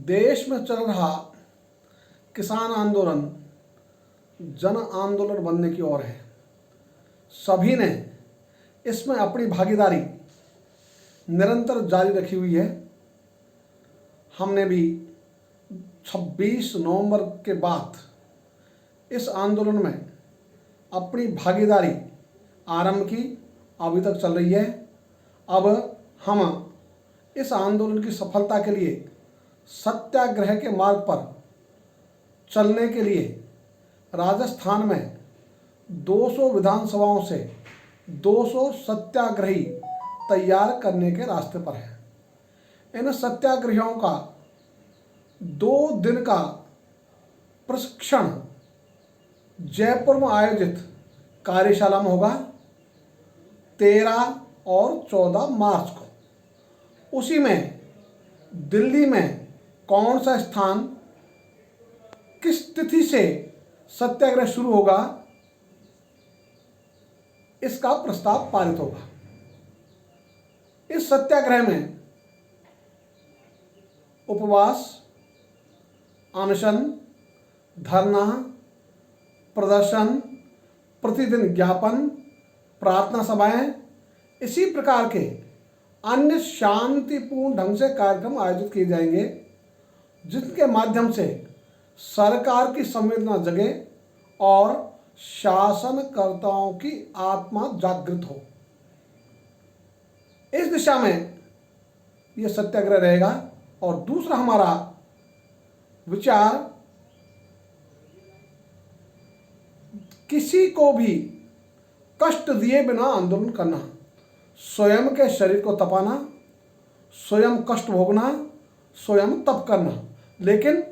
देश में चल रहा किसान आंदोलन जन आंदोलन बनने की ओर है। सभी ने इसमें अपनी भागीदारी निरंतर जारी रखी हुई है। हमने भी 26 नवंबर के बाद इस आंदोलन में अपनी भागीदारी आरंभ की, अभी तक चल रही है। अब हम इस आंदोलन की सफलता के लिए सत्याग्रह के मार्ग पर चलने के लिए राजस्थान में 200 विधानसभाओं से 200 सत्याग्रही तैयार करने के रास्ते पर है। इन सत्याग्रहियों का 2 दिन का प्रशिक्षण जयपुर में आयोजित कार्यशाला में होगा 13 और 14 मार्च को। उसी में दिल्ली में कौन सा स्थान, किस तिथि से सत्याग्रह शुरू होगा, इसका प्रस्ताव पारित होगा। इस सत्याग्रह में उपवास, अनशन, धरना, प्रदर्शन, प्रतिदिन ज्ञापन, प्रार्थना सभाएं, इसी प्रकार के अन्य शांतिपूर्ण ढंग से कार्यक्रम आयोजित किए जाएंगे, जिनके माध्यम से सरकार की संवेदना जगे और शासनकर्ताओं की आत्मा जागृत हो। इस दिशा में यह सत्याग्रह रहेगा। और दूसरा हमारा विचार, किसी को भी कष्ट दिए बिना आंदोलन करना, स्वयं के शरीर को तपाना, स्वयं कष्ट भोगना, स्वयं तप करना, लेकिन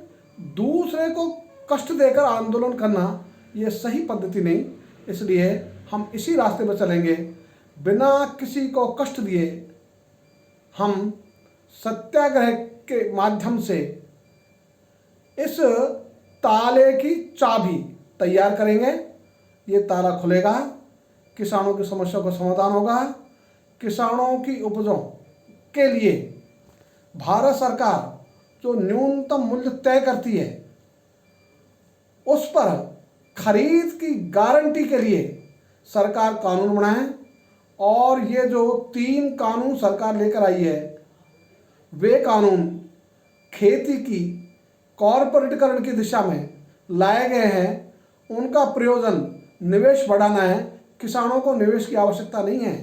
दूसरे को कष्ट देकर आंदोलन करना ये सही पद्धति नहीं। इसलिए हम इसी रास्ते पर चलेंगे। बिना किसी को कष्ट दिए हम सत्याग्रह के माध्यम से इस ताले की चाबी तैयार करेंगे। ये ताला खुलेगा, किसानों की समस्या का समाधान होगा। किसानों की उपजों के लिए भारत सरकार जो न्यूनतम मूल्य तय करती है, उस पर खरीद की गारंटी के लिए सरकार कानून बनाए। और ये जो 3 कानून सरकार लेकर आई है, वे कानून खेती की कॉर्पोरेटीकरण की दिशा में लाए गए हैं। उनका प्रयोजन निवेश बढ़ाना है। किसानों को निवेश की आवश्यकता नहीं है।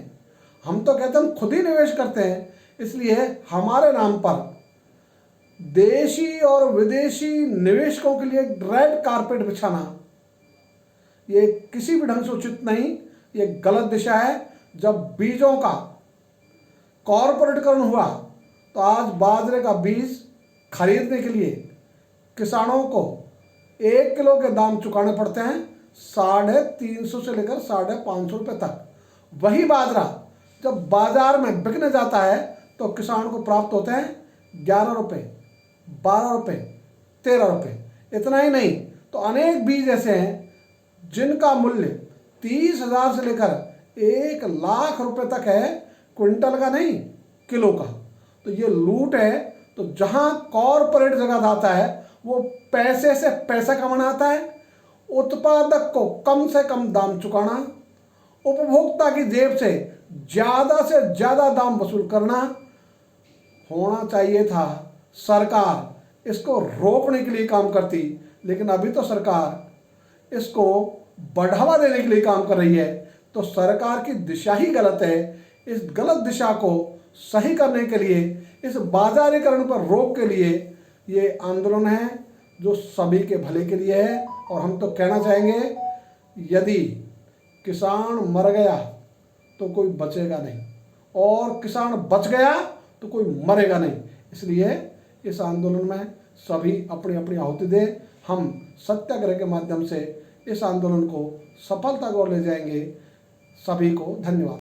हम तो कहते हैं हम खुद ही निवेश करते हैं। इसलिए हमारे नाम पर देशी और विदेशी निवेशकों के लिए रेड कारपेट बिछाना ये किसी भी ढंग से उचित नहीं, ये गलत दिशा है। जब बीजों का कॉर्पोरेटीकरण हुआ तो आज बाजरे का बीज खरीदने के लिए किसानों को 1 किलो के दाम चुकाने पड़ते हैं 350 से लेकर 550 रुपये तक। वही बाजरा जब बाजार में बिकने जाता है तो किसान को प्राप्त होते हैं 11 रुपये, 12 रुपये, 13 रुपये। इतना ही नहीं तो अनेक बीज ऐसे हैं जिनका मूल्य 30,000 से लेकर 1 लाख रुपए तक है, क्विंटल का नहीं, किलो का। तो ये लूट है। तो जहां कॉरपोरेट जगह आता है वो पैसे से पैसा कमाना आता है, उत्पादक को कम से कम दाम चुकाना, उपभोक्ता की जेब से ज़्यादा दाम वसूल करना। होना चाहिए था सरकार इसको रोकने के लिए काम करती, लेकिन अभी तो सरकार इसको बढ़ावा देने के लिए काम कर रही है। तो सरकार की दिशा ही गलत है। इस गलत दिशा को सही करने के लिए, इस बाजारीकरण पर रोक के लिए ये आंदोलन है जो सभी के भले के लिए है। और हम तो कहना चाहेंगे, यदि किसान मर गया तो कोई बचेगा नहीं, और किसान बच गया तो कोई मरेगा नहीं। इसलिए इस आंदोलन में सभी अपनी अपनी आहुति दें। हम सत्याग्रह के माध्यम से इस आंदोलन को सफलता की ओर ले जाएंगे। सभी को धन्यवाद।